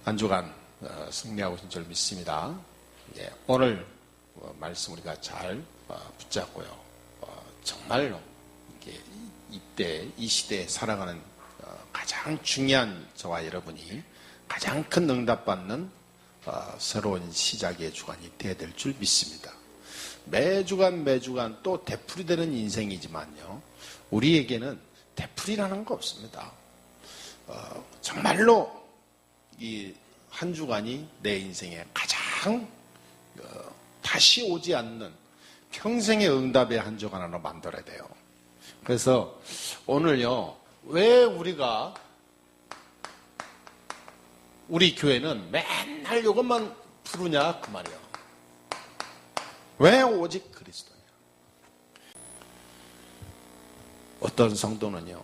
한 주간 승리하고 있는 줄 믿습니다. 오늘 말씀 우리가 잘 붙잡고요. 정말로 이때 이 시대에 살아가는 가장 중요한 저와 여러분이 가장 큰 응답받는 새로운 시작의 주간이 되어야 될 줄 믿습니다. 매주간 또 되풀이되는 인생이지만요, 우리에게는 되풀이라는 거 없습니다. 정말로 이 한 주간이 내 인생에 가장 다시 오지 않는 평생의 응답의 한 주간 하나 만들어야 돼요. 그래서 오늘요, 왜 우리 교회는 맨날 이것만 부르냐 그 말이에요. 왜 오직 그리스도냐. 어떤 성도는요,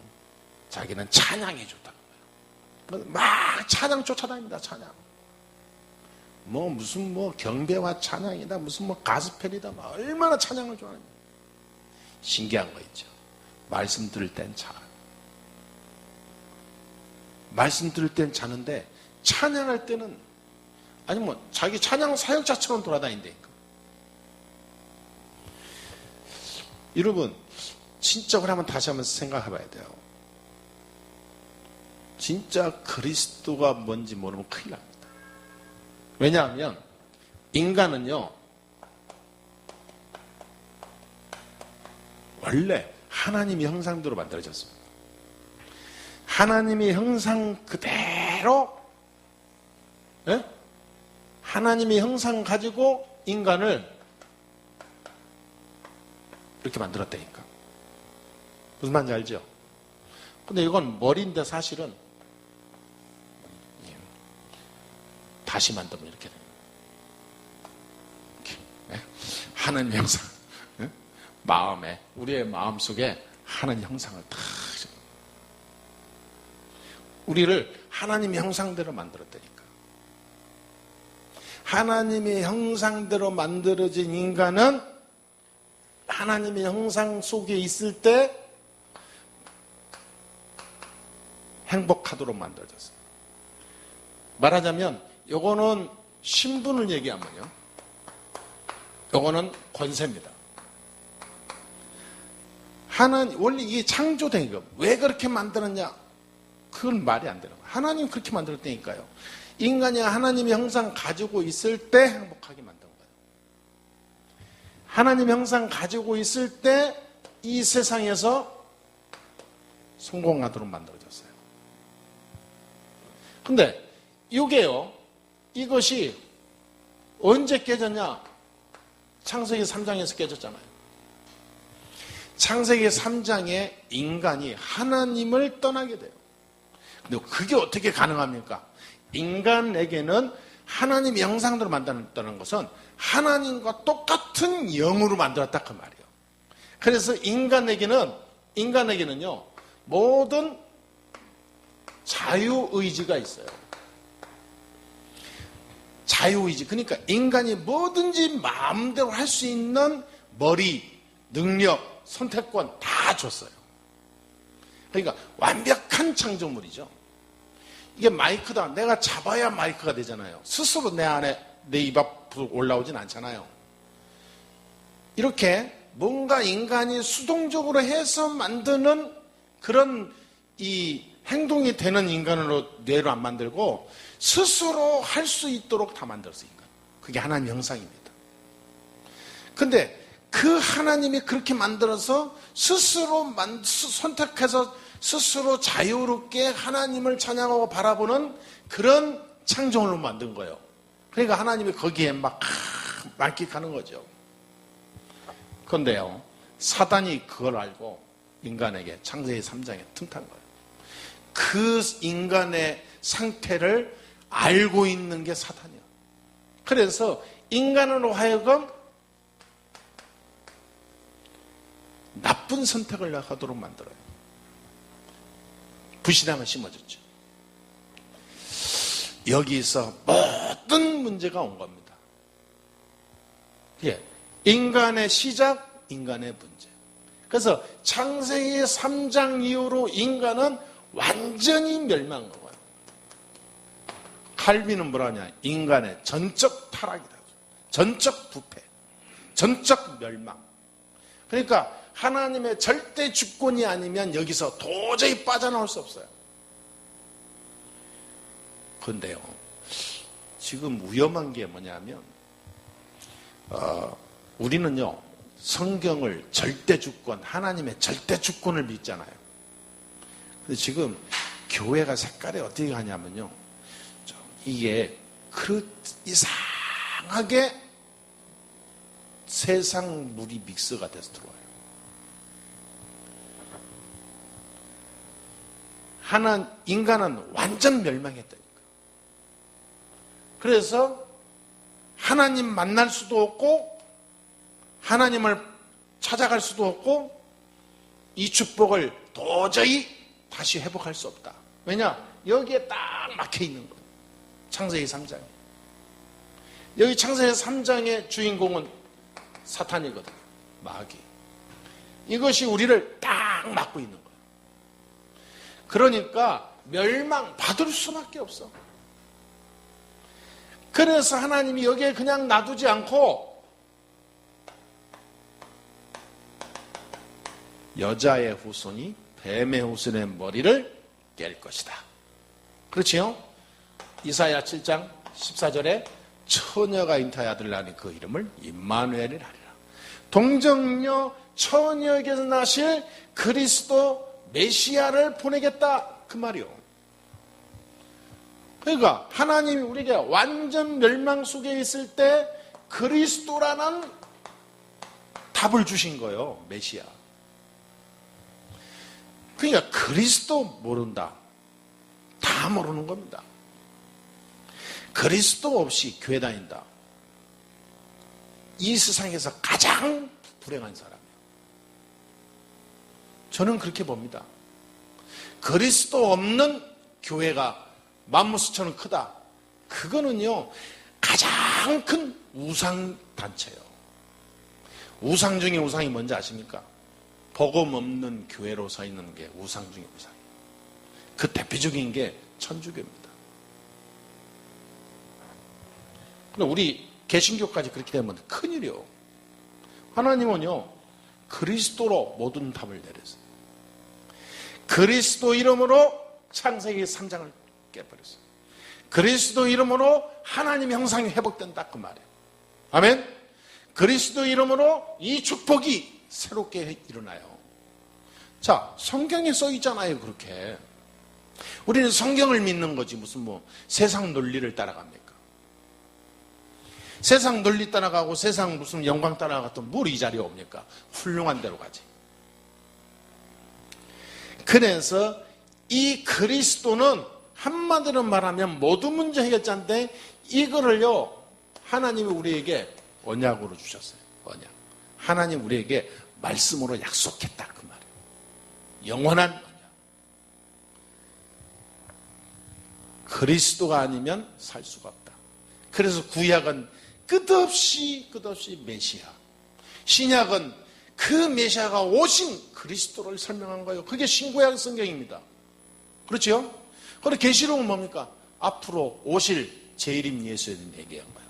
자기는 찬양이 좋다는 거예요. 막 찬양 쫓아다닙니다. 찬양. 무슨 경배와 찬양이다, 무슨 가스펠이다, 얼마나 찬양을 좋아하느냐. 신기한 거 있죠. 말씀 들을 땐 자. 말씀 들을 땐 자는데 찬양할 때는 자기 찬양 사역자처럼 돌아다닌다니까. 여러분, 진짜 그러면 다시 한번 생각해 봐야 돼요. 진짜 그리스도가 뭔지 모르면 큰일 납니다. 왜냐하면 인간은요, 원래 하나님의 형상대로 만들어졌습니다. 하나님의 형상 그대로, 하나님의 형상 가지고 인간을 이렇게 만들었다니까. 무슨 말인지 알죠? 근데 이건 머리인데 사실은 다시 만들면 이렇게 돼요. 하나님 형상, 마음에, 우리의 마음 속에 하나님 형상을 다, 우리를 하나님의 형상대로 만들었다니까. 하나님의 형상대로 만들어진 인간은 하나님의 형상 속에 있을 때 행복하도록 만들어졌어요. 말하자면 요거는 신분을 얘기하면요, 요거는 권세입니다. 원래 이게 창조된 거. 왜 그렇게 만들었냐? 그건 말이 안 되는 거예요. 하나님 그렇게 만들었다니까요. 인간이 하나님의 형상 가지고 있을 때 행복하게 만든 거예요. 하나님의 형상 가지고 있을 때 이 세상에서 성공하도록 만들어졌어요. 근데 이것이 언제 깨졌냐? 창세기 3장에서 깨졌잖아요. 창세기 3장에 인간이 하나님을 떠나게 돼요. 근데 그게 어떻게 가능합니까? 인간에게는 하나님의 형상대로 만들었다는 것은 하나님과 똑같은 영으로 만들었다 그 말이에요. 그래서 인간에게는요, 모든 자유의지가 있어요. 자유의지. 그러니까 인간이 뭐든지 마음대로 할 수 있는 머리, 능력, 선택권 다 줬어요. 그러니까 완벽한 창조물이죠. 이게 마이크다. 내가 잡아야 마이크가 되잖아요. 스스로 내 안에 내 입 앞으로 올라오진 않잖아요. 이렇게 뭔가 인간이 수동적으로 해서 만드는 그런 이 행동이 되는 인간으로 뇌로 안 만들고 스스로 할 수 있도록 다 만들었어요. 그게 하나님 형상입니다. 근데 그 하나님이 그렇게 만들어서 스스로 선택해서 스스로 자유롭게 하나님을 찬양하고 바라보는 그런 창조물로 만든 거예요. 그러니까 하나님이 거기에 막 만끽하는 거죠. 그런데요, 사단이 그걸 알고 인간에게 창세기 3장에 틈탄 거예요. 그 인간의 상태를 알고 있는 게 사탄이에요. 그래서 인간으로 하여금 나쁜 선택을 하도록 만들어요. 불신앙을 심어줬죠. 여기서 모든 문제가 온 겁니다. 인간의 시작, 인간의 문제. 그래서 창세기 3장 이후로 인간은 완전히 멸망한 거예요. 살비는 뭐라냐? 인간의 전적 타락이다. 전적 부패, 전적 멸망. 그러니까 하나님의 절대 주권이 아니면 여기서 도저히 빠져나올 수 없어요. 그런데요, 지금 위험한 게 뭐냐면 우리는요, 성경을 절대 주권, 하나님의 절대 주권을 믿잖아요. 근데 지금 교회가 색깔이 어떻게 가냐면요, 이게 이상하게 세상 물이 믹스가 돼서 들어와요. 인간은 완전 멸망했다니까. 그래서 하나님 만날 수도 없고 하나님을 찾아갈 수도 없고 이 축복을 도저히 다시 회복할 수 없다. 왜냐? 여기에 딱 막혀 있는 거예요. 창세기 3장에. 여기 창세기 3장의 주인공은 사탄이거든요. 마귀. 이것이 우리를 딱 막고 있는 거예요. 그러니까 멸망받을 수밖에 없어. 그래서 하나님이 여기에 그냥 놔두지 않고 여자의 후손이 뱀의 후손의 머리를 깰 것이다. 그렇지요? 이사야 7장 14절에 처녀가 잉타의 아들을 낳으니 그 이름을 임마누엘이라 하리라. 동정녀 처녀에게서 나실 그리스도 메시아를 보내겠다, 그 말이요. 그러니까 하나님이 우리에게 완전 멸망 속에 있을 때 그리스도라는 답을 주신 거예요. 메시아. 그러니까 그리스도 모른다, 다 모르는 겁니다. 그리스도 없이 교회 다닌다, 이 세상에서 가장 불행한 사람이에요. 저는 그렇게 봅니다. 그리스도 없는 교회가 만무스처럼 크다, 그거는요 가장 큰 우상단체예요. 우상 중에 우상이 뭔지 아십니까? 복음 없는 교회로 서 있는 게 우상 중에 우상이에요. 그 대표적인 게 천주교입니다. 근데 우리 개신교까지 그렇게 되면 큰일이요. 하나님은요 그리스도로 모든 답을 내렸어요. 그리스도 이름으로 창세기 3장을 깨버렸어요. 그리스도 이름으로 하나님 형상이 회복된다, 그 말이에요. 아멘. 그리스도 이름으로 이 축복이 새롭게 일어나요. 자, 성경에 써 있잖아요. 그렇게 우리는 성경을 믿는 거지 무슨 세상 논리를 따라갑니까? 세상 논리 따라가고 세상 무슨 영광 따라가도 뭘 이 자리에 옵니까? 훌륭한 대로 가지. 그래서 이 그리스도는 한마디로 말하면 모든 문제 해결자인데 이거를요 하나님이 우리에게 언약으로 주셨어요. 언약. 하나님 우리에게 말씀으로 약속했다, 그 말이에요. 영원한 언약. 그리스도가 아니면 살 수가 없다. 그래서 구약은 끝없이 메시아, 신약은 그 메시아가 오신 그리스도를 설명한 거예요. 그게 신구약 성경입니다. 그렇죠? 그리고 계시록은 뭡니까? 앞으로 오실 제1임 예수에 대한 얘기한 거예요.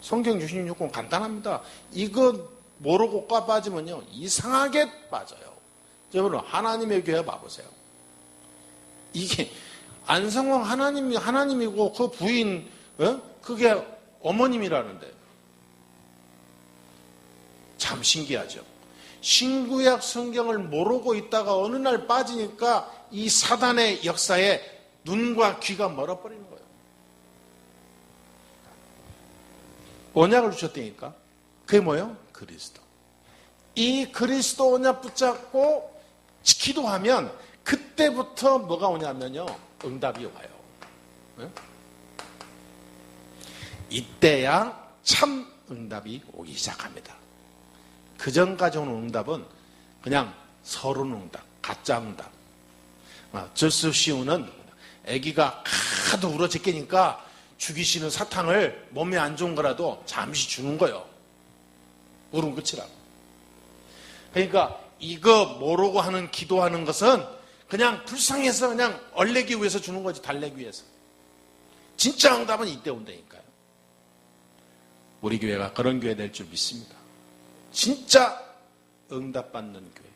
성경 주신 요건 간단합니다. 이거 모르고 빠지면요 이상하게 빠져요. 여러분 하나님의 교회 봐보세요. 이게 안성왕 하나님이고 그 부인 그게 어머님이라는데 참 신기하죠. 신구약 성경을 모르고 있다가 어느 날 빠지니까 이 사단의 역사에 눈과 귀가 멀어버리는 거예요. 언약을 주셨다니까. 그게 뭐예요? 그리스도. 이 그리스도 언약 붙잡고 기도하면 그때부터 뭐가 오냐면요 응답이 와요. 네? 이때야 참 응답이 오기 시작합니다. 그 전까지 오는 응답은 그냥 서론 응답, 가짜 응답. 저스시우는 아기가 하도 울어제끼니까 죽이시는 사탕을 몸에 안 좋은 거라도 잠시 주는 거예요. 울음 끝이라고. 그러니까 이거 모르고 하는 기도하는 것은 그냥 불쌍해서 그냥 얼레기 위해서 주는 거지, 달래기 위해서. 진짜 응답은 이때 온다니까요. 우리 교회가 그런 교회 될 줄 믿습니다. 진짜 응답받는 교회.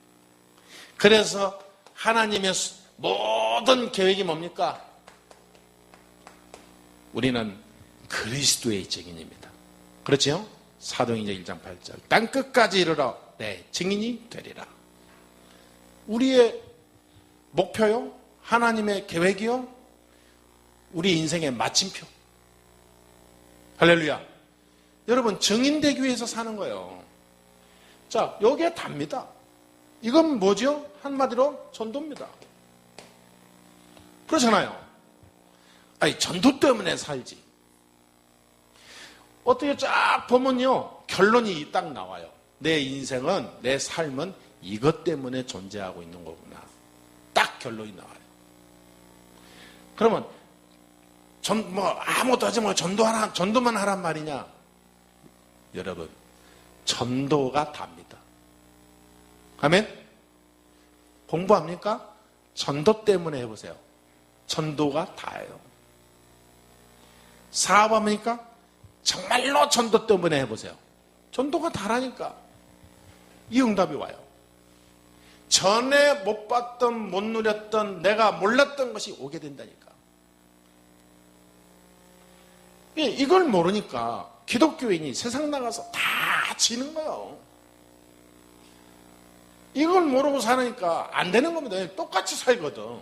그래서 하나님의 모든 계획이 뭡니까? 우리는 그리스도의 증인입니다. 그렇죠? 사도행전 1장 8절. 땅끝까지 이르러 내 증인이 되리라. 우리의 목표요? 하나님의 계획이요? 우리 인생의 마침표. 할렐루야. 여러분, 증인되기 위해서 사는 거예요. 자, 여기에 답니다. 이건 뭐죠? 한마디로 전도입니다. 그렇잖아요. 아니, 전도 때문에 살지. 어떻게 쫙 보면요, 결론이 딱 나와요. 내 인생은, 내 삶은 이것 때문에 존재하고 있는 거구나. 딱 결론이 나와요. 그러면 아무것도 하지 말고 전도만 하란 말이냐? 여러분, 전도가 답니다. 아멘? 공부합니까? 전도 때문에 해보세요. 전도가 다예요. 사업합니까? 정말로 전도 때문에 해보세요. 전도가 다라니까. 이 응답이 와요. 전에 못 봤던, 못 누렸던, 내가 몰랐던 것이 오게 된다니까. 이걸 모르니까 기독교인이 세상 나가서 다 지는 거예요. 이걸 모르고 사니까 안 되는 겁니다. 똑같이 살거든.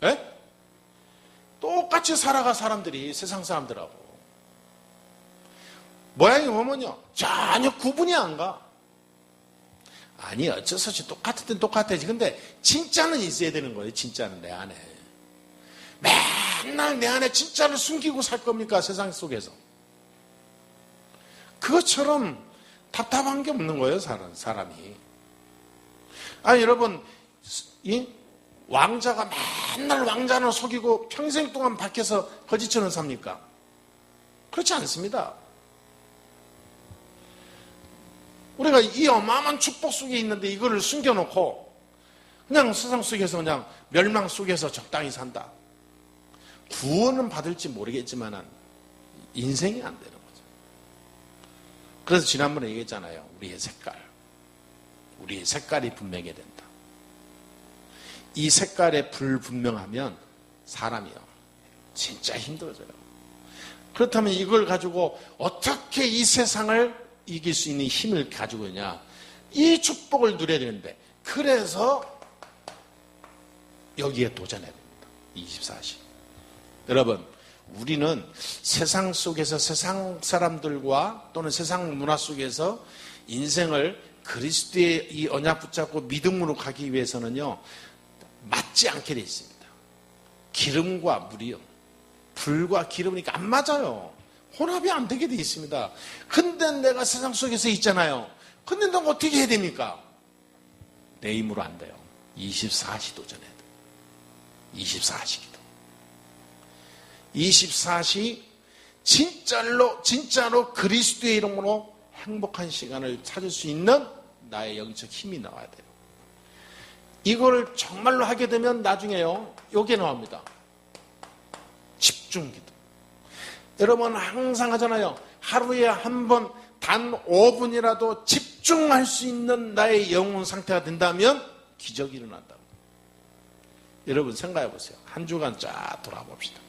예? 똑같이 살아가 사람들이, 세상 사람들하고. 모양이 보면요, 전혀 구분이 안 가. 아니, 어쩔 수 없이 똑같을 땐 똑같아지. 근데 진짜는 있어야 되는 거예요. 진짜는 내 안에. 맨날 내 안에 진짜를 숨기고 살 겁니까? 세상 속에서. 그것처럼 답답한 게 없는 거예요. 사람이. 아니, 여러분, 왕자가 맨날 왕자를 속이고 평생 동안 밖에서 거짓처럼 삽니까? 그렇지 않습니다. 우리가 이 어마어마한 축복 속에 있는데 이거를 숨겨놓고 그냥 세상 속에서 그냥 멸망 속에서 적당히 산다. 구원은 받을지 모르겠지만 인생이 안 되는 거죠. 그래서 지난번에 얘기했잖아요. 우리의 색깔이 분명해야 된다. 이 색깔에 불분명하면 사람이요, 진짜 힘들어져요. 그렇다면 이걸 가지고 어떻게 이 세상을 이길 수 있는 힘을 가지고 있냐? 이 축복을 누려야 되는데, 그래서 여기에 도전해야 됩니다. 24시. 여러분, 우리는 세상 속에서 세상 사람들과 또는 세상 문화 속에서 인생을 그리스도의 이 언약 붙잡고 믿음으로 가기 위해서는요, 맞지 않게 돼 있습니다. 기름과 물이요, 불과 기름이니까 안 맞아요. 혼합이 안 되게 돼 있습니다. 근데 내가 세상 속에서 있잖아요. 근데 내가 어떻게 해야 됩니까? 내 힘으로 안 돼요. 24시 도전해야 돼요. 24시 기도. 24시 진짜로 그리스도의 이름으로 행복한 시간을 찾을 수 있는 나의 영적 힘이 나와야 돼요. 이걸 정말로 하게 되면 나중에요, 요게 나옵니다. 집중기도. 여러분 항상 하잖아요. 하루에 한 번 단 5분이라도 집중할 수 있는 나의 영혼 상태가 된다면 기적이 일어난다고. 여러분 생각해 보세요. 한 주간 쫙 돌아봅시다.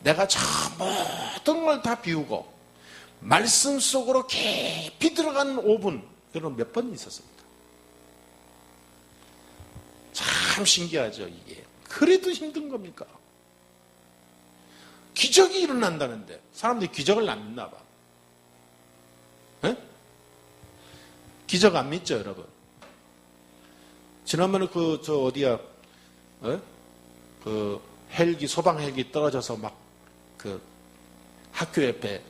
내가 저 모든 걸 다 비우고 말씀 속으로 깊이 들어간 5분, 여러분 몇 번 있었습니다. 참 신기하죠, 이게. 그래도 힘든 겁니까? 기적이 일어난다는데 사람들이 기적을 안 믿나 봐. 에? 기적 안 믿죠, 여러분? 지난번에 소방 헬기 떨어져서 막 학교 옆에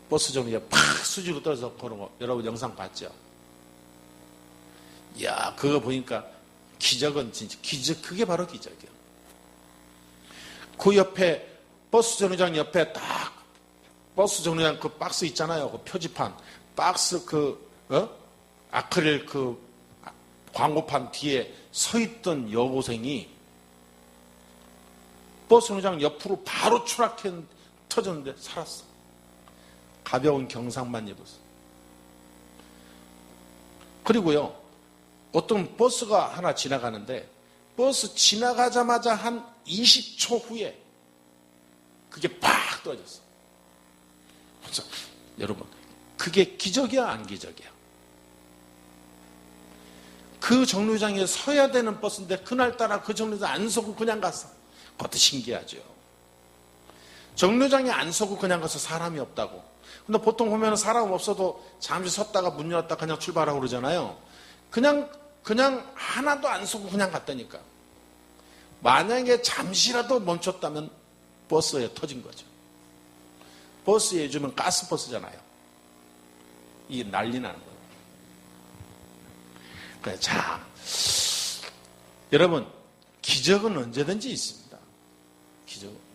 버스 정류장에 팍 수직으로 떨어져서 그런 거 여러분 영상 봤죠? 이야, 그거 보니까 기적은 진짜 그게 바로 기적이에요. 그 옆에 버스 정류장 옆에 딱 버스 정류장 그 박스 있잖아요. 그 표지판 박스 아크릴 광고판 뒤에 서 있던 여고생이 버스 정류장 옆으로 바로 추락한 터졌는데 살았어. 가벼운 경상만 입었어. 그리고요, 어떤 버스가 하나 지나가는데 버스 지나가자마자 한 20초 후에 그게 팍 떨어졌어. 그래서 여러분, 그게 기적이야 안 기적이야? 그 정류장에 서야 되는 버스인데 그날따라 그 정류장 안 서고 그냥 갔어. 그것도 신기하죠. 정류장에 안 서고 그냥 가서 사람이 없다고. 근데 보통 보면 사람 없어도 잠시 섰다가 문 열었다 그냥 출발하고 그러잖아요. 그냥 하나도 안 서고 그냥 갔다니까. 만약에 잠시라도 멈췄다면 버스에 터진 거죠. 버스에 요즘은 가스버스잖아요. 이게 난리 나는 거예요. 그래, 자, 여러분, 기적은 언제든지 있습니다. 기적은.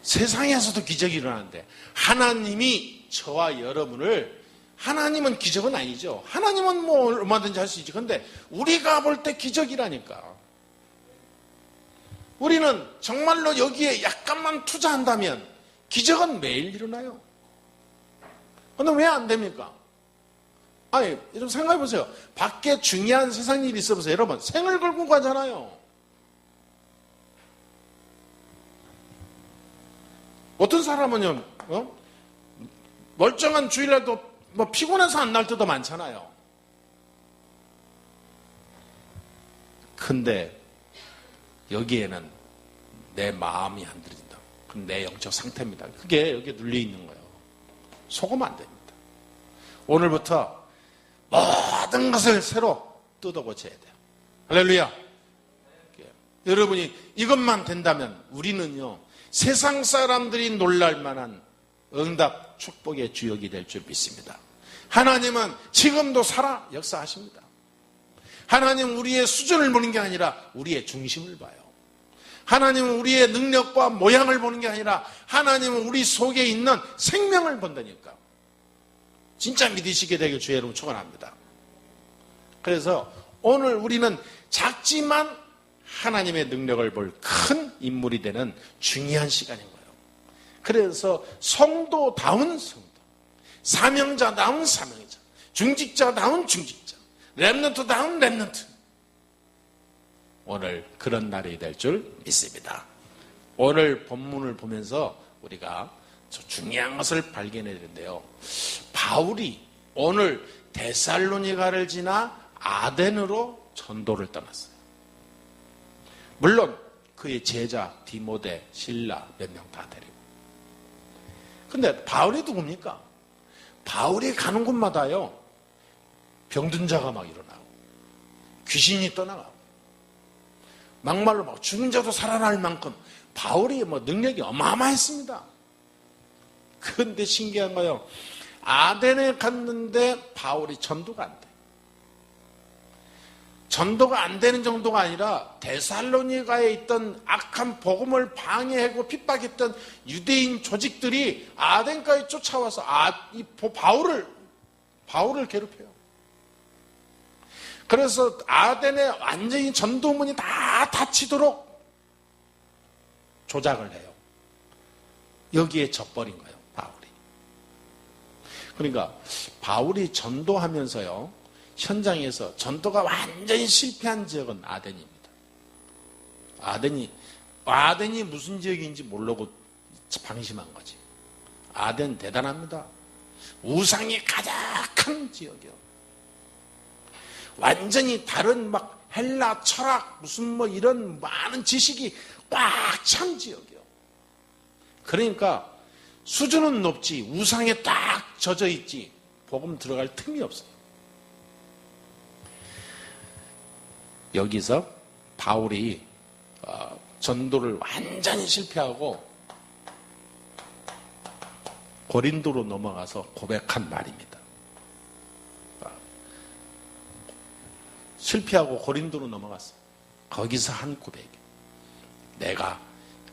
세상에서도 기적이 일어나는데 하나님이 저와 여러분을, 하나님은 기적은 아니죠. 하나님은 뭐 얼마든지 할 수 있지. 근데 우리가 볼 때 기적이라니까. 우리는 정말로 여기에 약간만 투자한다면 기적은 매일 일어나요. 근데 왜 안 됩니까? 아니, 좀 생각해 보세요. 밖에 중요한 세상 일이 있어 보세요. 여러분, 생을 걸고 가잖아요. 어떤 사람은요, 멀쩡한 주일날도 뭐 피곤해서 안 날 때도 많잖아요. 근데 여기에는 내 마음이 안 들린다. 그건 내 영적 상태입니다. 그게 여기에 눌려 있는 거예요. 속으면 안 됩니다. 오늘부터 모든 것을 새로 뜯어 고쳐야 돼요. 할렐루야. 여러분이 이것만 된다면 우리는요, 세상 사람들이 놀랄 만한 응답 축복의 주역이 될 줄 믿습니다. 하나님은 지금도 살아 역사하십니다. 하나님은 우리의 수준을 보는 게 아니라 우리의 중심을 봐요. 하나님은 우리의 능력과 모양을 보는 게 아니라 하나님은 우리 속에 있는 생명을 본다니까. 진짜 믿으시게 되길 주의 이름으로 축원합니다. 그래서 오늘 우리는 작지만 하나님의 능력을 볼 큰 인물이 되는 중요한 시간인 거예요. 그래서 성도다운 성도, 사명자다운 사명자, 중직자다운 중직자, 렘넌트다운 렘넌트, 오늘 그런 날이 될 줄 믿습니다. 오늘 본문을 보면서 우리가 중요한 것을 발견해야 되는데요, 바울이 오늘 데살로니가를 지나 아덴으로 전도를 떠났어요. 물론 그의 제자 디모데, 실라 몇 명 다 데리고. 근데 바울이 누굽니까? 바울이 가는 곳마다요, 병든 자가 막 일어나고 귀신이 떠나가고 막말로 막 죽은 자도 살아날 만큼 바울이 뭐 능력이 어마어마했습니다. 그런데 신기한 거요, 아덴에 갔는데 바울이 전도가 안 돼. 전도가 안 되는 정도가 아니라 데살로니가에 있던 악한 복음을 방해하고 핍박했던 유대인 조직들이 아덴까지 쫓아와서 이 바울을 괴롭혀요. 그래서 아덴에 완전히 전도문이 다 닫히도록 조작을 해요. 여기에 져버린 거예요, 바울이. 그러니까 바울이 전도하면서요, 현장에서 전도가 완전히 실패한 지역은 아덴입니다. 아덴이 무슨 지역인지 모르고 방심한 거지. 아덴 대단합니다. 우상이 가득한 지역이요. 완전히 다른 막 헬라 철학 무슨 뭐 이런 많은 지식이 꽉 찬 지역이요. 그러니까 수준은 높지 우상에 딱 젖어 있지 복음 들어갈 틈이 없어요. 여기서 바울이 전도를 완전히 실패하고 고린도로 넘어가서 고백한 말입니다. 실패하고 고린도로 넘어갔어요. 거기서 한 고백이에요. 내가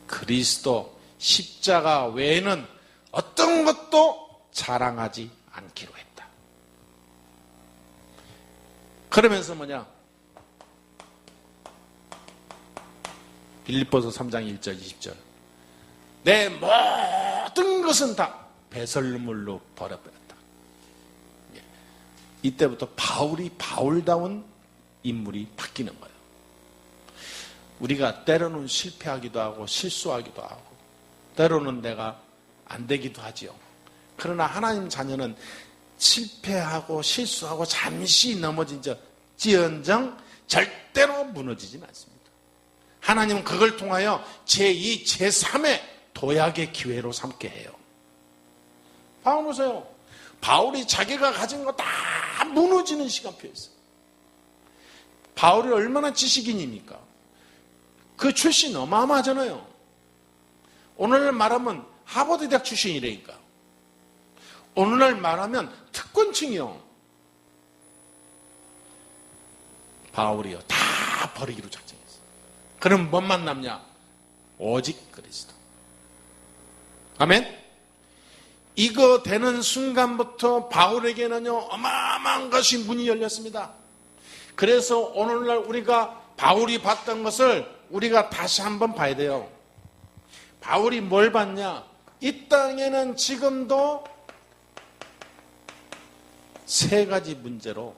그리스도 십자가 외에는 어떤 것도 자랑하지 않기로 했다. 그러면서 뭐냐? 빌립보서 3장 1절 20절 내 모든 것은 다 배설물로 버려버렸다. 이때부터 바울이 바울다운 인물이 바뀌는 거예요. 우리가 때로는 실패하기도 하고 실수하기도 하고 때로는 내가 안 되기도 하지요. 그러나 하나님 자녀는 실패하고 실수하고 잠시 넘어진지언정 절대로 무너지진 않습니다. 하나님은 그걸 통하여 제2, 제3의 도약의 기회로 삼게 해요. 바울 보세요. 바울이 자기가 가진 거 다 무너지는 시간표였어요. 바울이 얼마나 지식인입니까? 그 출신 어마어마하잖아요. 오늘날 말하면 하버드 대학 출신이라니까. 오늘날 말하면 특권층이요. 바울이요. 다 버리기로 작정했어요. 그럼 뭔만 남냐? 오직 그리스도. 아멘? 이거 되는 순간부터 바울에게는요, 어마어마한 것이 문이 열렸습니다. 그래서 오늘날 우리가 바울이 봤던 것을 우리가 다시 한번 봐야 돼요. 바울이 뭘 봤냐? 이 땅에는 지금도 세 가지 문제로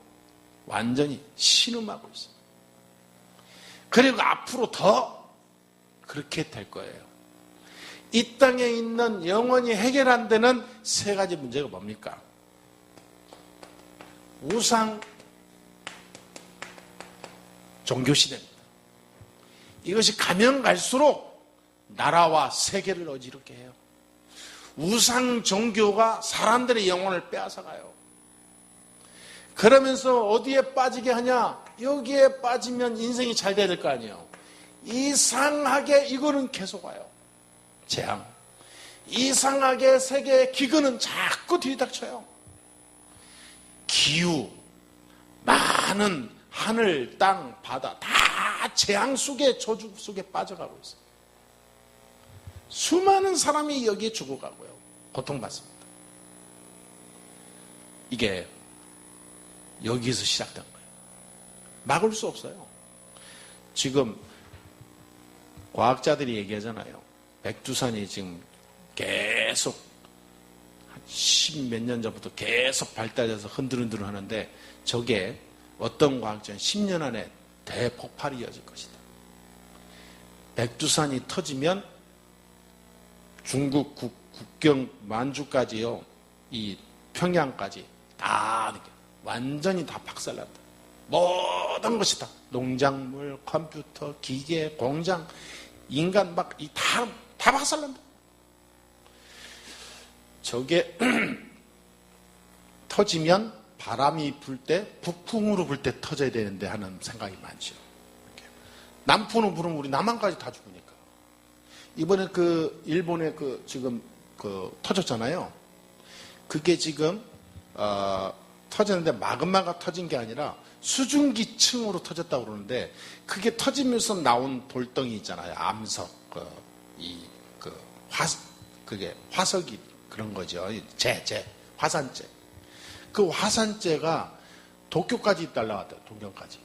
완전히 신음하고 있어요. 그리고 앞으로 더 그렇게 될 거예요. 이 땅에 있는 영원히 해결 안 되는 세 가지 문제가 뭡니까? 우상 종교시대입니다. 이것이 가면 갈수록 나라와 세계를 어지럽게 해요. 우상 종교가 사람들의 영혼을 빼앗아가요. 그러면서 어디에 빠지게 하냐? 여기에 빠지면 인생이 잘 돼야 될 거 아니에요. 이상하게 이거는 계속 와요. 재앙. 이상하게 세계의 기근은 자꾸 뒤닥쳐요. 기후, 많은 하늘, 땅, 바다 다 재앙 속에 저주 속에 빠져가고 있어요. 수많은 사람이 여기에 죽어가고요. 고통받습니다. 이게 여기에서 시작된 거예요. 막을 수 없어요. 지금 과학자들이 얘기하잖아요. 백두산이 지금 계속 한 10몇 년 전부터 계속 발달해서 흔들흔들 하는데 저게 어떤 과학자는 10년 안에 대폭발이 이어질 것이다. 백두산이 터지면 중국 국경 만주까지요, 이 평양까지 다 완전히 다 박살난다. 모든 것이 다 농작물, 컴퓨터, 기계, 공장, 인간 막 다 박살난다. 저게 터지면 바람이 불 때 북풍으로 불 때 터져야 되는데 하는 생각이 많죠. 남풍으로 불으면 우리 남한까지 다 죽으니까. 이번에 그 일본에 그 지금 그 터졌잖아요. 그게 지금 터졌는데 마그마가 터진 게 아니라 수증기층으로 터졌다고 그러는데 그게 터지면서 나온 돌덩이 있잖아요. 암석, 그게 화석이 그런 거죠. 화산재. 그 화산재가 도쿄까지 날라왔대요. 동경까지.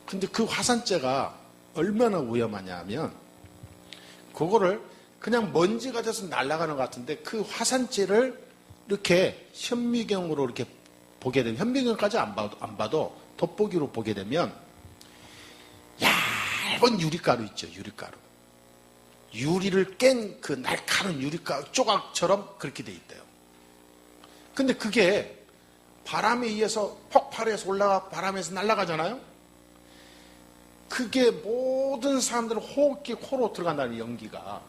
근데 그 화산재가 얼마나 위험하냐면 그거를 그냥 먼지가 돼서 날아가는 것 같은데 그 화산재를 이렇게 현미경으로 이렇게 보게 되면 현미경까지 안 봐도 돋보기로 보게 되면 얇은 유리가루 있죠. 유리를 깬 그 날카로운 유리가루 조각처럼 그렇게 돼 있대요. 근데 그게 바람에 의해서 폭발해서 올라가 바람에서 날아가잖아요. 그게 모든 사람들 호흡기 코로 들어간다는 연기가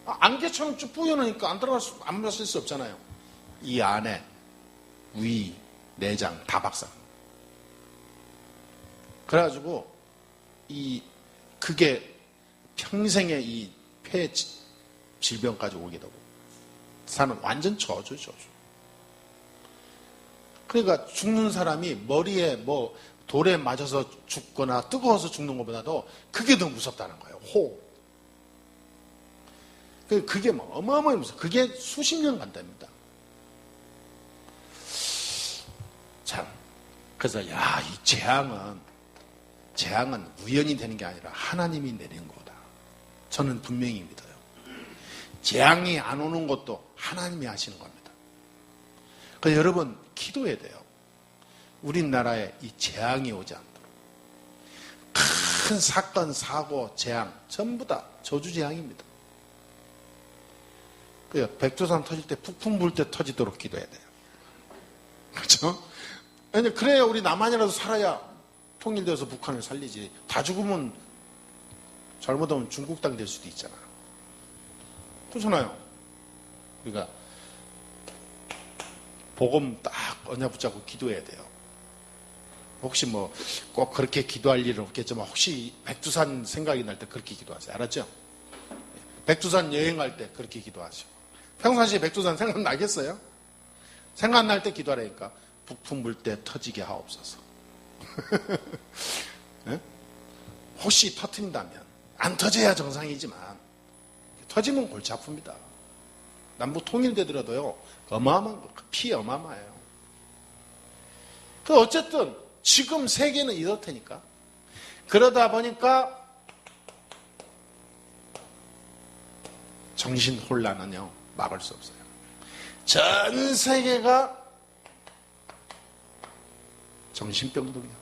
안개처럼 쭉 뿌여놓으니까 안 마실 수 없잖아요. 이 안에 위, 내장 다 박살. 그래가지고 그게 평생의 이 폐 질병까지 오게 되고 사는 완전 저주. 그러니까 죽는 사람이 머리에 뭐 돌에 맞아서 죽거나 뜨거워서 죽는 것보다도 그게 더 무섭다는 거예요. 그게 뭐 어마어마하게 무서워. 그게 수십 년 간답니다. 참. 그래서 이 재앙은 우연히 되는 게 아니라 하나님이 내린 거다. 저는 분명히 믿어요. 재앙이 안 오는 것도 하나님이 하시는 겁니다. 그래서 여러분 기도해야 돼요. 우리나라에 이 재앙이 오지 않도록. 큰 사건, 사고, 재앙 전부 다 저주재앙입니다. 그래요. 백두산 터질 때 북풍 불 때 터지도록 기도해야 돼요. 그렇죠? 아니, 그래야 우리 남한이라도 살아야 통일돼서 북한을 살리지. 다 죽으면 잘못하면 중국 땅 될 수도 있잖아. 그렇잖아요. 그러니까 복음 딱 언약 붙잡고 기도해야 돼요. 혹시 뭐 꼭 그렇게 기도할 일은 없겠지만 혹시 백두산 생각이 날 때 그렇게 기도하세요. 알았죠? 백두산 여행 갈 때 그렇게 기도하시고. 평상시에 백두산 생각나겠어요? 생각날 때 기도하라니까. 북풍 불 때 터지게 하옵소서. 네? 혹시 터트린다면 안 터져야 정상이지만 터지면 골치 아픕니다. 남북 통일되더라도요 어마어마한 거, 피 어마어마해요. 그 어쨌든 지금 세계는 이렇다니까. 그러다 보니까 정신 혼란은요 막을 수 없어요. 전 세계가 정신병동이야.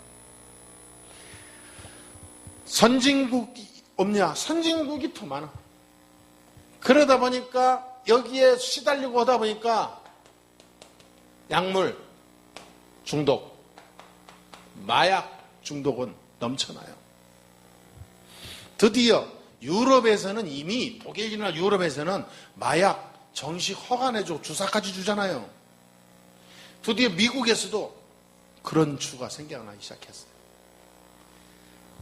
선진국이 없냐? 선진국이 더 많아. 그러다 보니까 여기에 시달리고 하다 보니까 약물 중독, 마약 중독은 넘쳐나요. 드디어 유럽에서는 이미 독일이나 유럽에서는 마약 정식 허가내주고 주사까지 주잖아요. 드디어 미국에서도 그런 주가 생겨나기 시작했어요.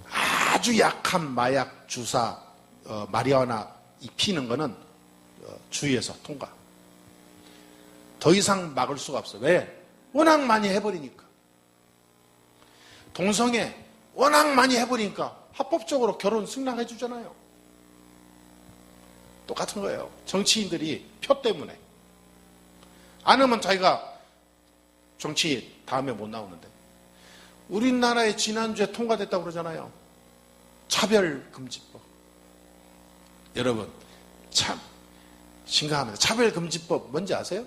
아주 약한 마약 주사 마리화나 피는 거는 주위에서 통과. 더 이상 막을 수가 없어. 왜? 워낙 많이 해버리니까. 동성애 워낙 많이 해버리니까 합법적으로 결혼 승낙해 주잖아요. 똑같은 거예요. 정치인들이 표 때문에 안 하면 자기가 정치 다음에 못 나오는데, 우리나라에 지난주에 통과됐다고 그러잖아요. 차별금지법. 여러분 참 심각합니다. 차별금지법 뭔지 아세요?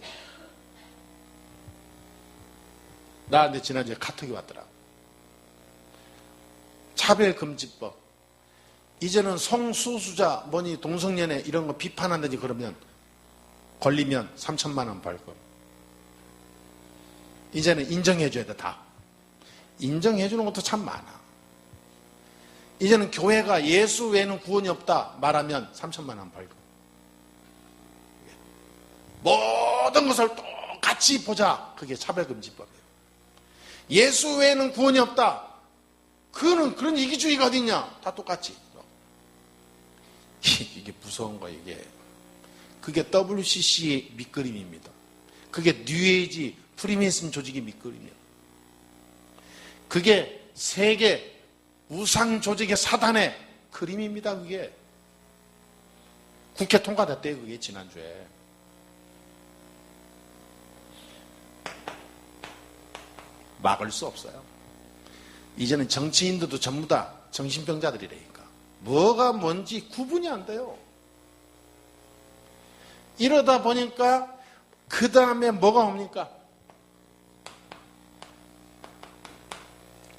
나한테 지난주에 카톡이 왔더라. 차별금지법. 이제는 성소수자 뭐니 동성연애 이런 거 비판한다지 그러면 걸리면 3천만 원 벌금. 이제는 인정해줘야 돼. 다 인정해주는 것도 참 많아. 이제는 교회가 예수 외에는 구원이 없다 말하면 3천만 원 벌금. 모든 것을 똑같이 보자. 그게 차별금지법이에요. 예수 외에는 구원이 없다. 그거는 그런 이기주의가 어딨냐. 다 똑같이. 이게 무서운 거 이게. 그게 WCC의 밑그림입니다. 그게 뉴에이지 프리메이슨 조직의 밑그림이에요. 그게 세계 우상 조직의 사단의 그림입니다. 그게 국회 통과됐대요. 그게 지난주에. 막을 수 없어요. 이제는 정치인들도 전부 다 정신병자들이라니까. 뭐가 뭔지 구분이 안 돼요. 이러다 보니까 그 다음에 뭐가 옵니까?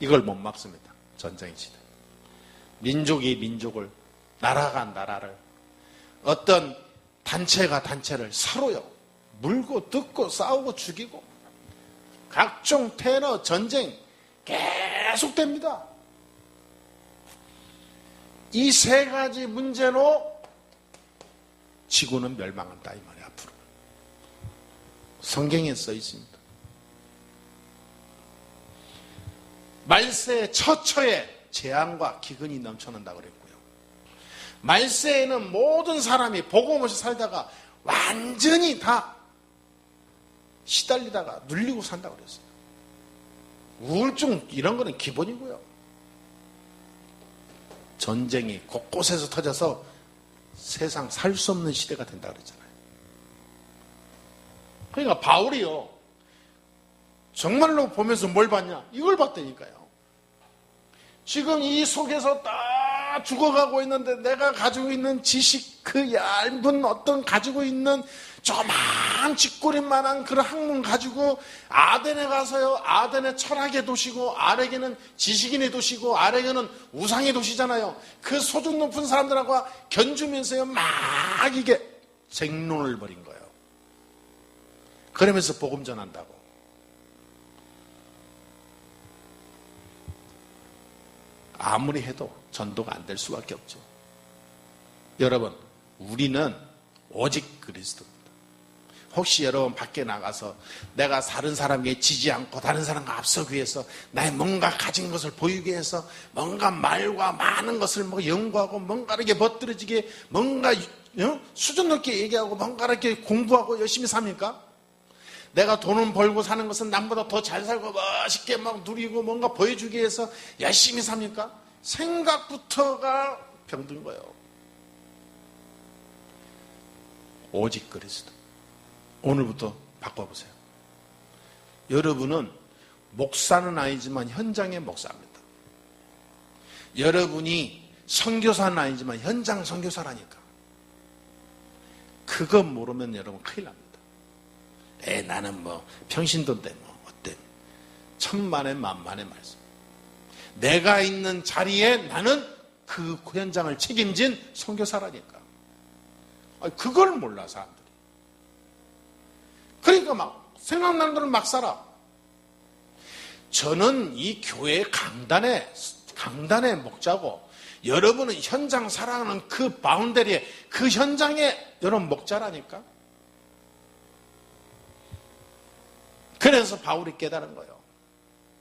이걸 못 막습니다. 전쟁의 시대. 민족이 민족을, 나라가 나라를, 어떤 단체가 단체를 서로요 물고 뜯고 싸우고 죽이고 각종 테러, 전쟁 계속됩니다. 이 세 가지 문제로 지구는 멸망한다 이 말이에요. 앞으로 성경에 써 있습니다. 말세의 처처에 재앙과 기근이 넘쳐난다 그랬고요. 말세에는 모든 사람이 복음 없이 살다가 완전히 다 시달리다가 눌리고 산다고 그랬어요. 우울증 이런 거는 기본이고요. 전쟁이 곳곳에서 터져서 세상 살 수 없는 시대가 된다 그랬잖아요. 그러니까 바울이요 정말로 보면서 뭘 봤냐? 이걸 봤다니까요. 지금 이 속에서 딱 다 죽어가고 있는데 내가 가지고 있는 지식, 그 얇은 어떤 가지고 있는 조그만 쥐꼬리만한 그런 학문 가지고 아덴에 가서요, 아덴의 철학의 도시고 아렉에는 지식인의 도시고 아렉에는 우상의 도시잖아요. 그 수준 높은 사람들하고 견주면서요 막 이게 쟁론을 벌인 거예요. 그러면서 복음 전한다고. 아무리 해도 전도가 안 될 수밖에 없죠. 여러분, 우리는 오직 그리스도입니다. 혹시 여러분 밖에 나가서 내가 다른 사람에게 지지 않고 다른 사람과 앞서기 위해서 나의 뭔가 가진 것을 보이기 위해서 뭔가 말과 많은 것을 연구하고 뭔가 이렇게 멋들어지게 뭔가 수준 높게 얘기하고 뭔가 이렇게 공부하고 열심히 삽니까? 내가 돈을 벌고 사는 것은 남보다 더 잘 살고 멋있게 막 누리고 뭔가 보여주기 위해서 열심히 삽니까? 생각부터가 병든 거예요. 오직 그리스도. 오늘부터 바꿔보세요. 여러분은 목사는 아니지만 현장의 목사입니다. 여러분이 선교사는 아니지만 현장 선교사라니까. 그거 모르면 여러분 큰일 납니다. 나는 평신도인데 어때? 천만의 만만의 말씀. 내가 있는 자리에 나는 그 현장을 책임진 선교사라니까. 그걸 몰라 사람들이. 그러니까 막 생각나는 대로 막 살아. 저는 이 교회 강단의 목자고 여러분은 현장 살아가는 그 바운더리에 그 현장에 여러분 목자라니까. 그래서 바울이 깨달은 거예요.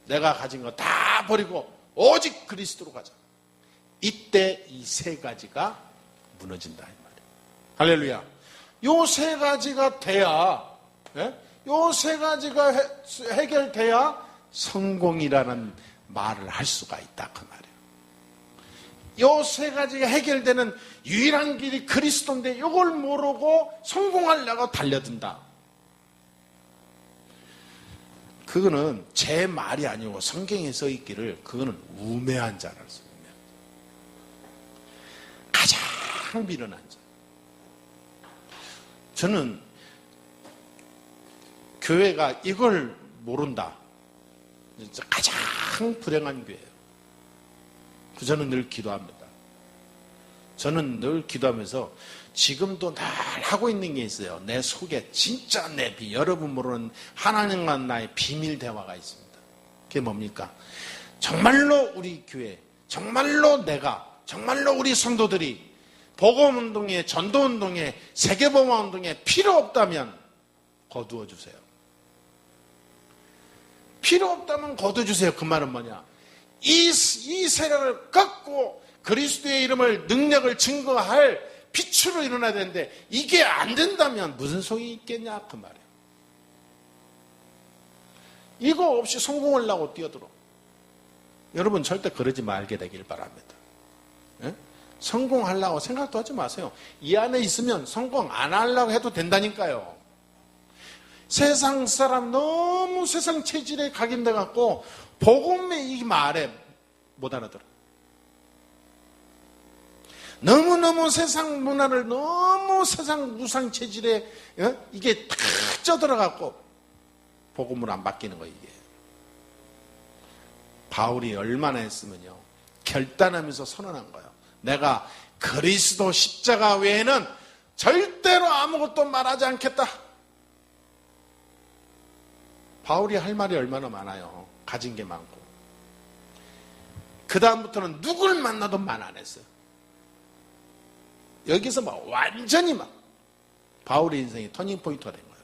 내가 가진 거 다 버리고 오직 그리스도로 가자. 이때 이 세 가지가 무너진다 이 말이에요. 할렐루야. 요 세 가지가 돼야, 요 세 가지가 해결돼야 성공이라는 말을 할 수가 있다 그 말이에요. 요 세 가지가 해결되는 유일한 길이 그리스도인데 이걸 모르고 성공하려고 달려든다. 그거는 제 말이 아니고 성경에 써 있기를 그거는 우매한 자라서 가장 미련한 자. 저는 교회가 이걸 모른다. 진짜 가장 불행한 교회예요. 저는 늘 기도합니다. 저는 늘 기도하면서 지금도 늘 하고 있는 게 있어요. 내 속에 진짜 여러분 모르는 하나님과 나의 비밀 대화가 있습니다. 그게 뭡니까? 정말로 우리 교회, 정말로 내가, 정말로 우리 성도들이 복음운동에, 전도운동에, 세계복음운동에 필요 없다면 거두어 주세요. 필요 없다면 거두어 주세요. 그 말은 뭐냐? 이 세력을 꺾고 그리스도의 이름을, 능력을 증거할 빛으로 일어나야 되는데 이게 안 된다면 무슨 소용이 있겠냐 그 말이에요. 이거 없이 성공하려고 뛰어들어. 여러분 절대 그러지 말게 되길 바랍니다. 성공하려고 생각도 하지 마세요. 이 안에 있으면 성공 안 하려고 해도 된다니까요. 세상 사람 너무 세상 체질에 각인돼 갖고 복음의 이 말에 못 알아들어. 너무너무 세상 문화를 너무 세상 우상 체질에 이게 탁 쪄들어갖고 복음으로 안 바뀌는 거예요. 이게 바울이 얼마나 했으면요 결단하면서 선언한 거예요. 내가 그리스도 십자가 외에는 절대로 아무것도 말하지 않겠다. 바울이 할 말이 얼마나 많아요. 가진 게 많고. 그 다음부터는 누굴 만나도 말 안 했어요. 여기서 완전히 바울의 인생이 터닝포인트가 된 거예요.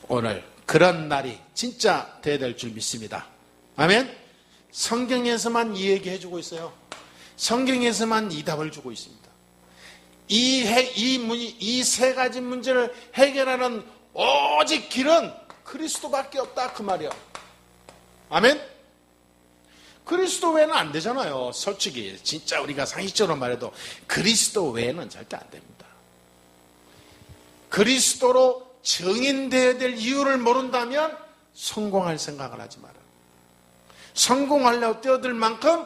오늘 그런 날이 진짜 돼야 될 줄 믿습니다. 아멘? 성경에서만 이 얘기 해주고 있어요. 성경에서만 이 답을 주고 있습니다. 이 세 가지 문제를 해결하는 오직 길은 그리스도밖에 없다 그 말이에요. 아멘? 그리스도 외에는 안 되잖아요. 솔직히 진짜 우리가 상식적으로 말해도 그리스도 외에는 절대 안 됩니다. 그리스도로 증인되어야 될 이유를 모른다면 성공할 생각을 하지 마라. 성공하려고 뛰어들 만큼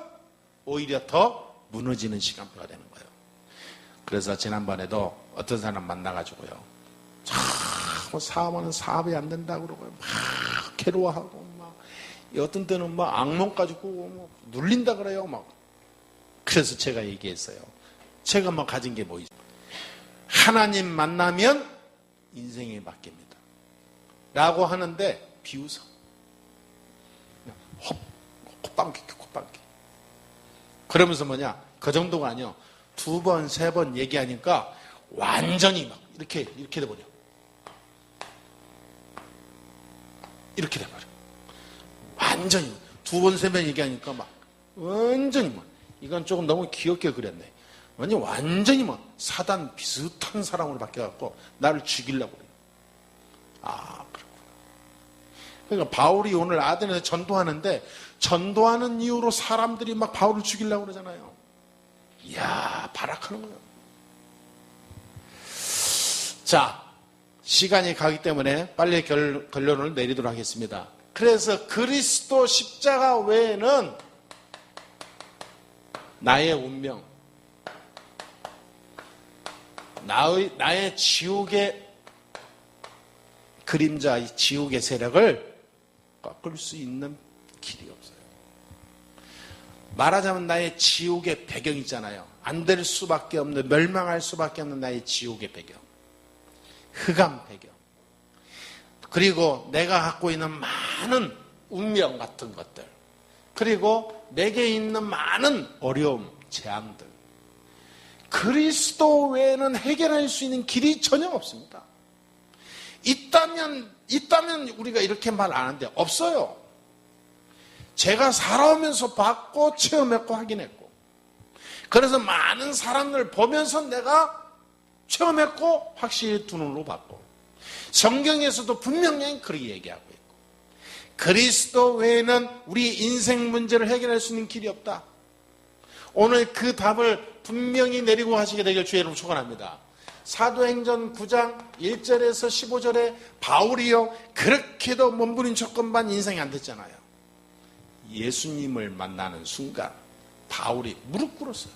오히려 더 무너지는 시간표가 되는 거예요. 그래서 지난번에도 어떤 사람 만나가지고요, 자꾸 사업하는 사업이 안 된다고 그러고요, 막 괴로워하고, 막 어떤 때는 막 악몽까지 꾸고 뭐 눌린다 그래요. 막. 그래서 제가 얘기했어요. 제가 막 가진 게 뭐 있어요? 하나님 만나면 인생이 바뀝니다 라고 하는데 비웃어. 콧방귀. 그러면서 뭐냐, 그 정도가 아니요, 2번, 3번 얘기하니까 완전히 막 이렇게 돼버려. 이렇게 돼버려. 완전히 2번, 3번 얘기하니까 막 완전히 막, 이건 조금 너무 귀엽게 그렸네. 완전히 막 사단 비슷한 사람으로 바뀌어갖고 나를 죽이려고 그래요. 아, 그렇구나. 그러니까 바울이 오늘 아덴에서 전도하는데, 전도하는 이유로 사람들이 막 바울을 죽이려고 그러잖아요. 이야, 발악하는 거예요. 자, 시간이 가기 때문에 빨리 결론을 내리도록 하겠습니다. 그래서 그리스도 십자가 외에는 나의 운명, 나의 지옥의 그림자, 이 지옥의 세력을 꺾을 수 있는 길이 없어요. 말하자면 나의 지옥의 배경 있잖아요. 안 될 수밖에 없는, 멸망할 수밖에 없는 나의 지옥의 배경, 흑암 배경, 그리고 내가 갖고 있는 많은 운명 같은 것들, 그리고 내게 있는 많은 어려움, 재앙들, 그리스도 외에는 해결할 수 있는 길이 전혀 없습니다. 있다면 우리가 이렇게 말 안 하는데 없어요. 제가 살아오면서 봤고 체험했고 확인했고, 그래서 많은 사람들 보면서 내가 체험했고 확실히 두 눈으로 봤고, 성경에서도 분명히 그렇게 얘기하고 있고, 그리스도 외에는 우리 인생 문제를 해결할 수 있는 길이 없다. 오늘 그 답을 분명히 내리고 하시게 되길 주의 이름으로 축원합니다. 사도행전 9장 1절에서 15절에 바울이요, 그렇게도 몸부림쳤건만 인생이 안 됐잖아요. 예수님을 만나는 순간 바울이 무릎 꿇었어요.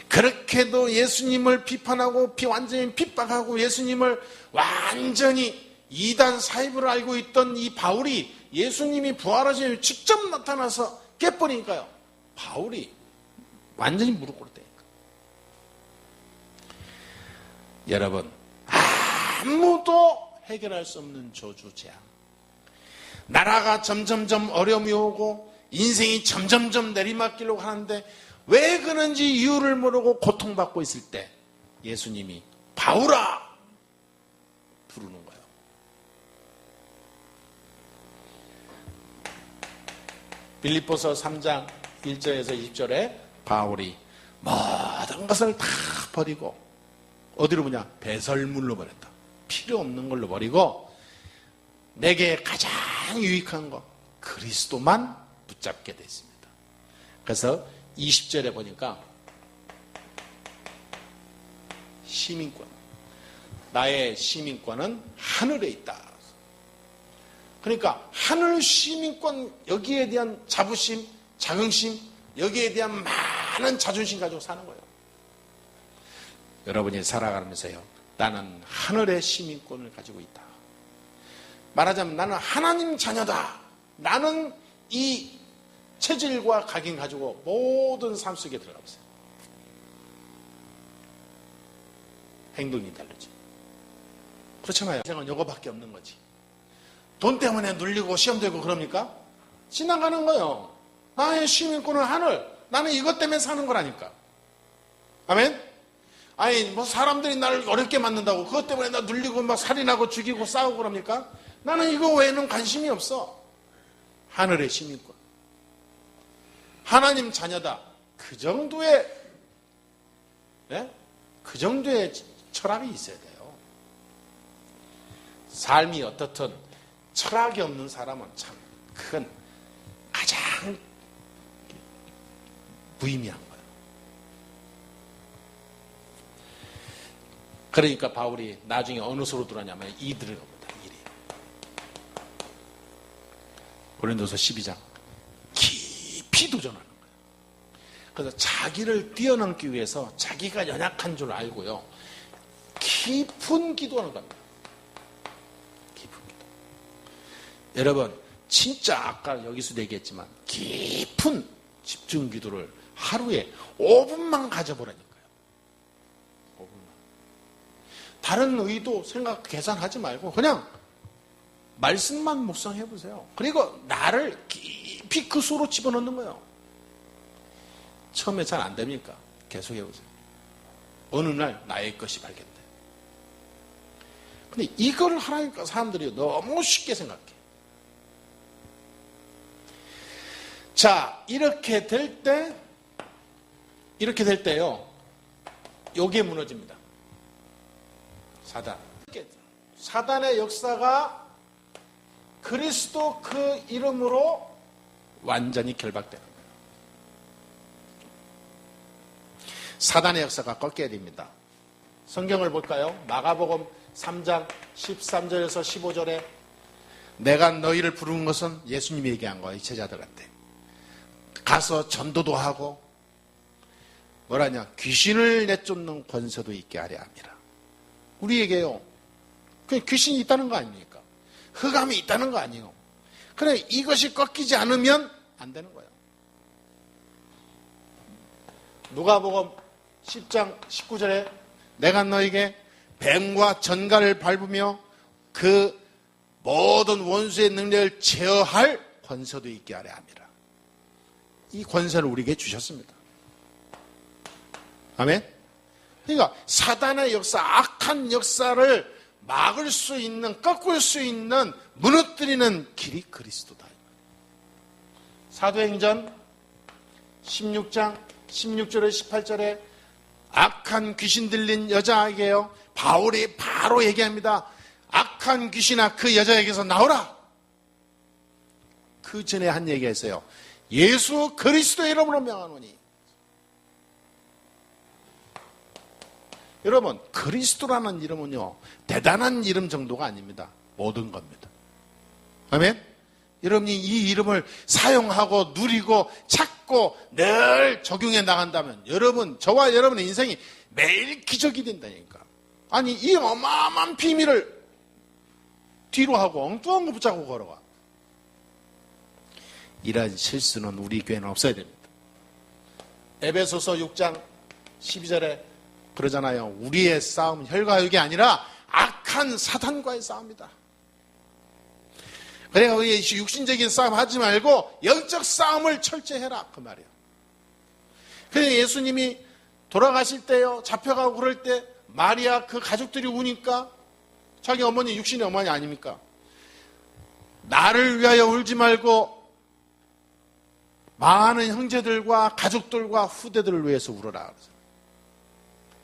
그렇게도 예수님을 비판하고 완전히 핍박하고 예수님을 완전히 이단 사입을 알고 있던 이 바울이 예수님이 부활하시면 직접 나타나서 깨버리니까요, 바울이 완전히 무릎 꿇었다니까. 여러분, 아무도 해결할 수 없는 저주 재앙, 나라가 점점점 어려움이 오고 인생이 점점점 내리막길로 하는데 왜 그런지 이유를 모르고 고통받고 있을 때 예수님이 바울아 부르는 거예요. 빌립보서 3장 1절에서 20절에 바울이 모든 것을 다 버리고 어디로 보냐, 배설물로 버렸다. 필요 없는 걸로 버리고 내게 가장 유익한 것, 그리스도만 붙잡게 됐습니다. 그래서 20절에 보니까 시민권, 나의 시민권은 하늘에 있다. 그러니까 하늘 시민권, 여기에 대한 자부심, 자긍심, 여기에 대한 많은 자존심 가지고 사는 거예요. 여러분이 살아가면서요, 나는 하늘의 시민권을 가지고 있다. 말하자면 나는 하나님 자녀다. 나는 이 체질과 각인 가지고 모든 삶 속에 들어가 보세요. 행동이 다르죠. 그렇잖아요. 인생은 이거밖에 없는 거지. 돈 때문에 눌리고 시험 되고 그럽니까? 지나가는 거예요. 나의 시민권은 하늘. 나는 이것 때문에 사는 거라니까. 아멘? 아니, 뭐 사람들이 나를 어렵게 만든다고 그것 때문에 나 눌리고 막 살인하고 죽이고 싸우고 그럽니까? 나는 이거 외에는 관심이 없어. 하늘의 시민권. 하나님 자녀다. 그 정도의, 네? 그 정도의 철학이 있어야 돼요. 삶이 어떻든 철학이 없는 사람은 참 그건 가장 무의미한 거예요. 그러니까 바울이 나중에 어느 소로 들어가냐면 이들을 겁니다. 일이. 고린도서 12장 깊이 도전하는 거예요. 그래서 자기를 뛰어넘기 위해서 자기가 연약한 줄 알고요, 깊은 기도하는 겁니다. 깊은 기도. 여러분, 진짜 아까 여기서도 얘기했지만 깊은 집중 기도를 하루에 5분만 가져보라니까요. 5분만. 다른 의도 생각 계산하지 말고 그냥 말씀만 묵상해 보세요. 그리고 나를 깊이 그 속으로 집어넣는 거예요. 처음에 잘 안 됩니까? 계속 해보세요. 어느 날 나의 것이 발견돼. 근데 이걸 하나니까 사람들이 너무 쉽게 생각해. 자, 이렇게 될 때요, 요게 무너집니다. 사단의 역사가 그리스도 그 이름으로 완전히 결박되는 거예요. 사단의 역사가 꺾여야 됩니다. 성경을 볼까요? 마가복음 3장 13절에서 15절에 내가 너희를 부른 것은 예수님이 얘기한 거예요. 이 제자들한테. 가서 전도도 하고 뭐라냐, 귀신을 내쫓는 권세도 있게 하려 합니다. 우리에게요, 그 귀신이 있다는 거 아닙니까? 흑암이 있다는 거 아니에요. 그래, 이것이 꺾이지 않으면 안 되는 거예요. 누가복음 10장 19절에 내가 너에게 뱀과 전갈을 밟으며 그 모든 원수의 능력을 제어할 권세도 있게 하려 합니다. 이 권세를 우리에게 주셨습니다. 아멘? 그러니까 사단의 역사, 악한 역사를 막을 수 있는, 꺾을 수 있는, 무너뜨리는 길이 그리스도다. 사도행전 16장 16절에 18절에 악한 귀신 들린 여자에게요, 바울이 바로 얘기합니다. 악한 귀신아, 그 여자에게서 나오라. 그 전에 한 얘기가 있어요. 예수 그리스도의 이름으로 명하노니. 여러분, 그리스도라는 이름은요, 대단한 이름 정도가 아닙니다. 모든 겁니다. 아멘? 여러분이 이 이름을 사용하고 누리고 찾고 늘 적용해 나간다면 저와 여러분의 인생이 매일 기적이 된다니까. 아니, 이 어마어마한 비밀을 뒤로 하고 엉뚱한 거 붙잡고 걸어가. 이런 실수는 우리 교회는 없어야 됩니다. 에베소서 6장 12절에 그러잖아요. 우리의 싸움은 혈과 육이 아니라 악한 사탄과의 싸움이다. 그러니까 우리 육신적인 싸움 하지 말고 영적 싸움을 철저히 해라, 그 말이에요. 그래서 예수님이 돌아가실 때요, 잡혀가고 그럴 때 마리아 그 가족들이 우니까, 자기 어머니, 육신의 어머니 아닙니까? 나를 위하여 울지 말고 많은 형제들과 가족들과 후대들을 위해서 울어라.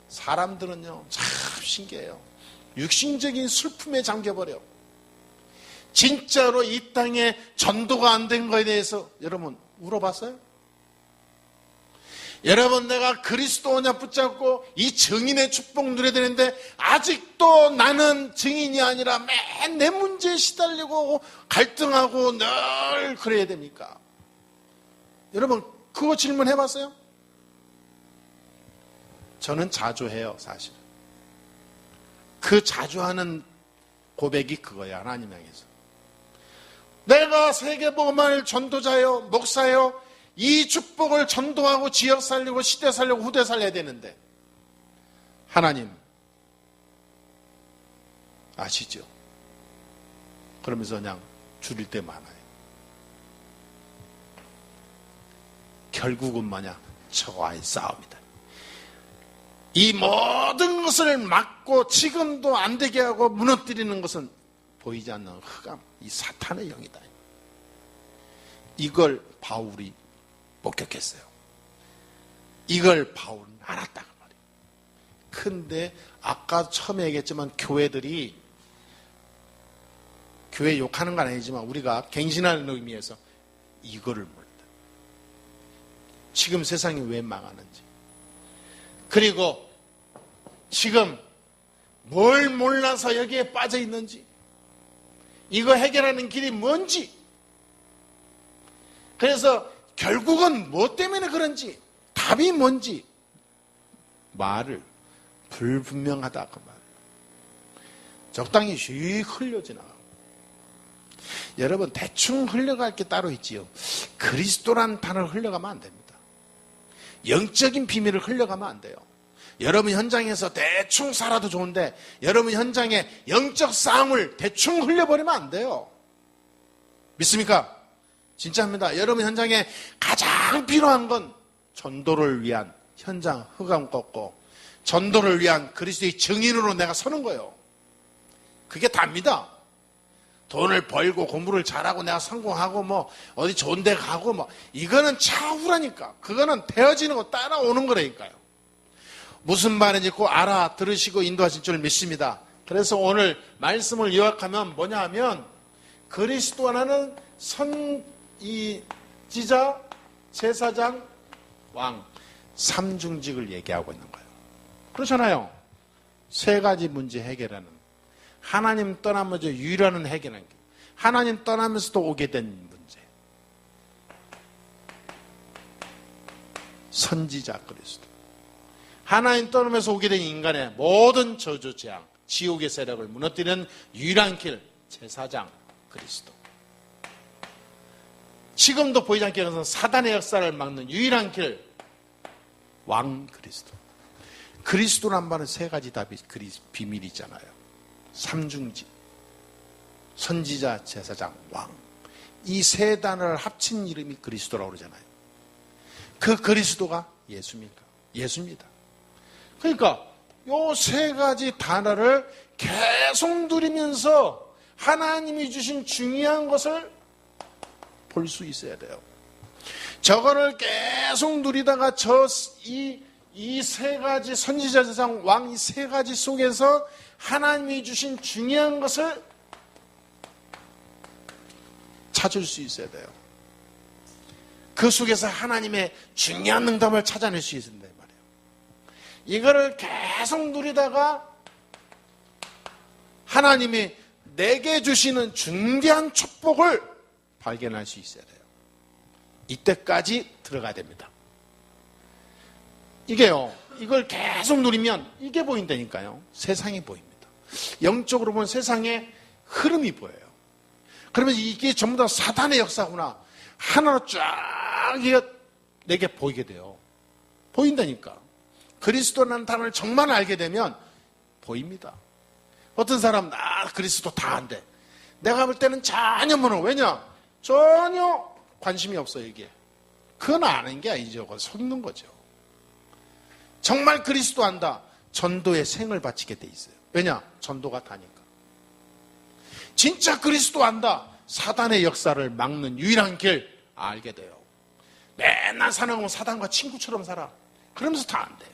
사람들은요, 참 신기해요. 육신적인 슬픔에 잠겨버려. 진짜로 이 땅에 전도가 안 된 거에 대해서 여러분 울어봤어요? 여러분, 내가 그리스도 언약 붙잡고 이 증인의 축복 누려야 되는데 아직도 나는 증인이 아니라 맨 내 문제에 시달리고 갈등하고 늘 그래야 됩니까? 여러분, 그거 질문해봤어요? 저는 자주 해요, 사실. 그 자주 하는 고백이 그거야, 하나님 향해서. 내가 세계복음을 전도자요, 목사요, 이 축복을 전도하고 지역 살리고 시대 살리고 후대 살려야 되는데 하나님 아시죠? 그러면서 그냥 줄일 때 많아요. 결국은 뭐냐? 저와의 싸움이다. 이 모든 것을 막고 지금도 안 되게 하고 무너뜨리는 것은 보이지 않는 흑암, 이 사탄의 영이다. 이걸 바울이 목격했어요. 이걸 바울은 알았다고 말이에요. 근데 아까 처음에 얘기했지만 교회들이, 교회 욕하는 건 아니지만 우리가 갱신하는 의미에서 이거를 모른다. 지금 세상이 왜 망하는지, 그리고 지금 뭘 몰라서 여기에 빠져 있는지, 이거 해결하는 길이 뭔지, 그래서 결국은 뭐 때문에 그런지 다 답이 뭔지 말을 불분명하다 그 말. 적당히 휙 흘려 지나가고. 여러분 대충 흘러갈 게 따로 있지요. 그리스도란 단어를 흘려가면 안 됩니다. 영적인 비밀을 흘려가면 안 돼요. 여러분 현장에서 대충 살아도 좋은데 여러분 현장에 영적 싸움을 대충 흘려버리면 안 돼요. 믿습니까? 진짜입니다. 여러분 현장에 가장 필요한 건 전도를 위한 현장 흑암 꺾고 전도를 위한 그리스도의 증인으로 내가 서는 거예요. 그게 답니다. 돈을 벌고 공부를 잘하고 내가 성공하고 뭐 어디 좋은 데 가고 뭐 이거는 차후라니까. 그거는 되어지는 거 따라오는 거라니까요. 무슨 말인지 꼭 알아들으시고 인도하실 줄 믿습니다. 그래서 오늘 말씀을 요약하면 뭐냐 하면 그리스도 하나는 선지자, 제사장, 왕 삼중직을 얘기하고 있는 거예요. 그렇잖아요. 세 가지 문제 해결하는 하나님 떠나면서 유일한 해결하는 게 하나님 떠나면서도 오게 된 문제. 선지자 그리스도. 하나님 떠나면서 오게 된 인간의 모든 저주 재앙, 지옥의 세력을 무너뜨리는 유일한 길, 제사장 그리스도. 지금도 보이지 않게 해서 사단의 역사를 막는 유일한 길, 왕 그리스도. 그리스도란 말은 세 가지 답이 비밀이잖아요. 삼중지, 선지자, 제사장, 왕. 이 세 단어를 합친 이름이 그리스도라고 그러잖아요. 그 그리스도가 예수입니까? 예수입니다. 그러니까 이 세 가지 단어를 계속 누리면서 하나님이 주신 중요한 것을 볼 수 있어야 돼요. 저거를 계속 누리다가 이 세 가지 선지자, 제사장, 왕 이 세 가지 속에서 하나님이 주신 중요한 것을 찾을 수 있어야 돼요. 그 속에서 하나님의 중요한 응답을 찾아낼 수 있어야 된단 말이에요. 이거를 계속 누리다가 하나님이 내게 주시는 중대한 축복을 발견할 수 있어야 돼요. 이때까지 들어가야 됩니다. 이게요, 이걸 계속 누리면 이게 보인다니까요. 세상이 보입니다. 영적으로 보면 세상의 흐름이 보여요. 그러면 이게 전부 다 사단의 역사구나. 하나로 쫙 내게 보이게 돼요. 보인다니까. 그리스도라는 단어를 정말 알게 되면 보입니다. 어떤 사람, 그리스도 다 안돼. 내가 볼 때는 전혀 모르는. 왜냐? 전혀 관심이 없어요, 이게. 그건 아는 게 아니죠. 그건 속는 거죠. 정말 그리스도 안다. 전도에 생을 바치게 돼 있어요. 왜냐? 전도가 다니까. 진짜 그리스도 안다. 사단의 역사를 막는 유일한 길 알게 돼요. 맨날 사는 사단과 친구처럼 살아. 그러면서 다 안 돼.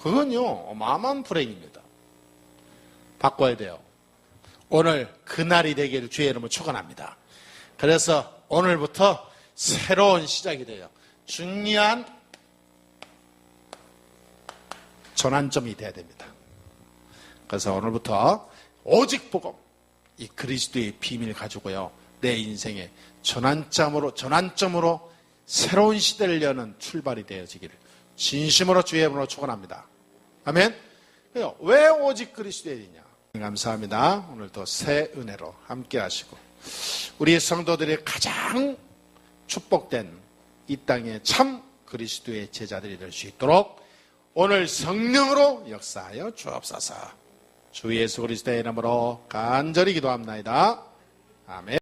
그건요, 어마어마한 불행입니다. 바꿔야 돼요. 오늘 그날이 되기를 주의 이름으로 축원합니다. 그래서 오늘부터 새로운 시작이 돼요. 중요한 전환점이 돼야 됩니다. 그래서 오늘부터 오직 복음, 이 그리스도의 비밀 가지고요, 내 인생의 전환점으로 새로운 시대를 여는 출발이 되어지기를 진심으로 주의 이름으로 축원합니다. 아멘. 왜 오직 그리스도에 되냐? 감사합니다. 오늘도 새 은혜로 함께 하시고 우리 성도들이 가장 축복된 이 땅의 참 그리스도의 제자들이 될 수 있도록 오늘 성령으로 역사하여 주옵소서. 주 예수 그리스도의 이름으로 간절히 기도합나이다. 아멘.